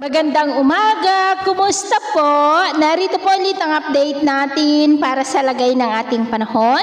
Magandang umaga! Kumusta po? Narito po ulit ang update natin para sa lagay ng ating panahon.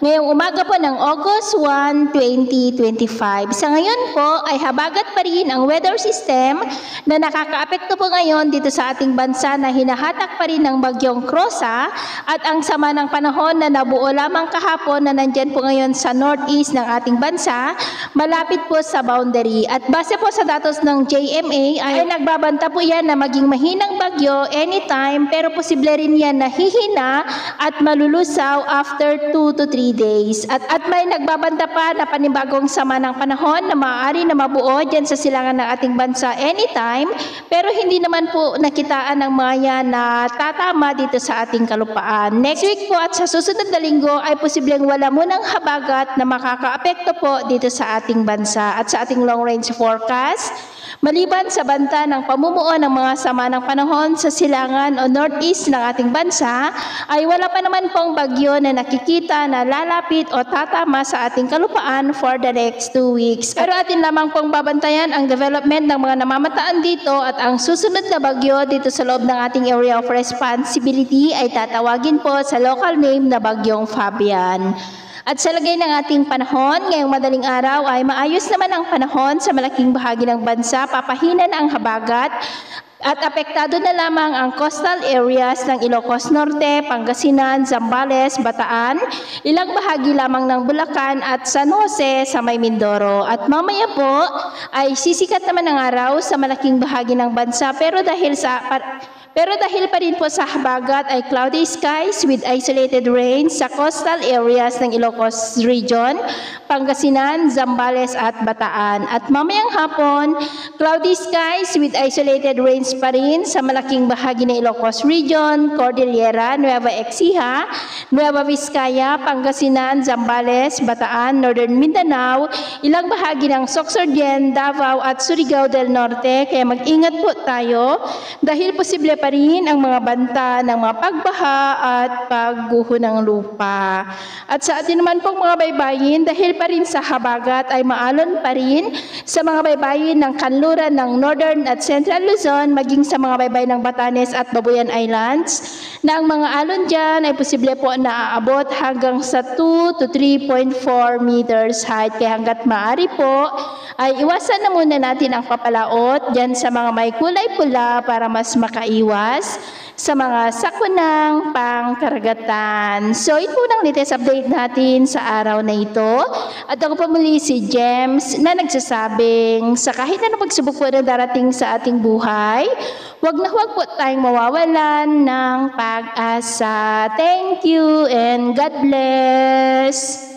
Ngayong umaga po ng August 1, 2025. Sa ngayon po ay habagat pa rin ang weather system na nakakaapekto po ngayon dito sa ating bansa na hinahatak pa rin ng bagyong Krosa at ang sama ng panahon na nabuo lamang kahapon na nandyan po ngayon sa northeast ng ating bansa, malapit po sa boundary. At base po sa datos ng JMA ay nagbabanta po yan na maging mahinang bagyo anytime, pero posible rin yan na hihina at malulusaw after 2 to 3 days. At may nagbabanta pa na panibagong sama ng panahon na maaari na mabuo dyan sa silangan ng ating bansa anytime, pero hindi naman po nakitaan ng mga yan na tatama dito sa ating kalupaan. Next week po at sa susunod na linggo ay posibleng wala munang habagat na makakaapekto po dito sa ating bansa at sa ating long range forecast. Maliban sa banta ng pamumuo ng mga sama ng panahon sa silangan o northeast ng ating bansa, ay wala pa naman pong bagyo na nakikita na lalapit o tatama sa ating kalupaan for the next 2 weeks. Pero atin lamang pong babantayan ang development ng mga namamataan dito at ang susunod na bagyo dito sa loob ng ating area of responsibility ay tatawagin po sa local name na Bagyong Fabian. At sa lagay ng ating panahon, ngayong madaling araw ay maayos naman ang panahon sa malaking bahagi ng bansa, papahina na ang habagat at apektado na lamang ang coastal areas ng Ilocos Norte, Pangasinan, Zambales, Bataan, ilang bahagi lamang ng Bulacan at San Jose sa may Mindoro. At mamaya po ay sisikat naman ang araw sa malaking bahagi ng bansa pero dahil pa rin po sa habagat ay cloudy skies with isolated rain sa coastal areas ng Ilocos Region, Pangasinan, Zambales at Bataan. At mamayang hapon, cloudy skies with isolated rains pa rin sa malaking bahagi ng Ilocos Region, Cordillera, Nueva Ecija, Nueva Vizcaya, Pangasinan, Zambales, Bataan, Northern Mindanao, ilang bahagi ng Sorsogon, Davao at Surigao del Norte. Kaya mag-ingat po tayo dahil posible pa rin ang mga banta ng mga pagbaha at pagguho ng lupa. At sa atin naman pong mga baybayin, dahil pa rin sa habagat ay maalon pa rin sa mga baybayin ng kanluran ng Northern at Central Luzon, maging sa mga baybayin ng Batanes at Babuyan Islands, na ang mga alon dyan ay posible po na aabot hanggang sa 2 to 3.4 meters height. Kaya hanggat maaari po, ay iwasan na muna natin ang papalaot dyan sa mga may kulay pula para mas makaiwas sa mga sakunang pangkaragatan. So, ito ang latest update natin sa araw na ito. At ako po muli si James na nagsasabing sa kahit na pagsubok po na darating sa ating buhay, huwag na huwag po tayong mawawalan ng pag-asa. Thank you and God bless!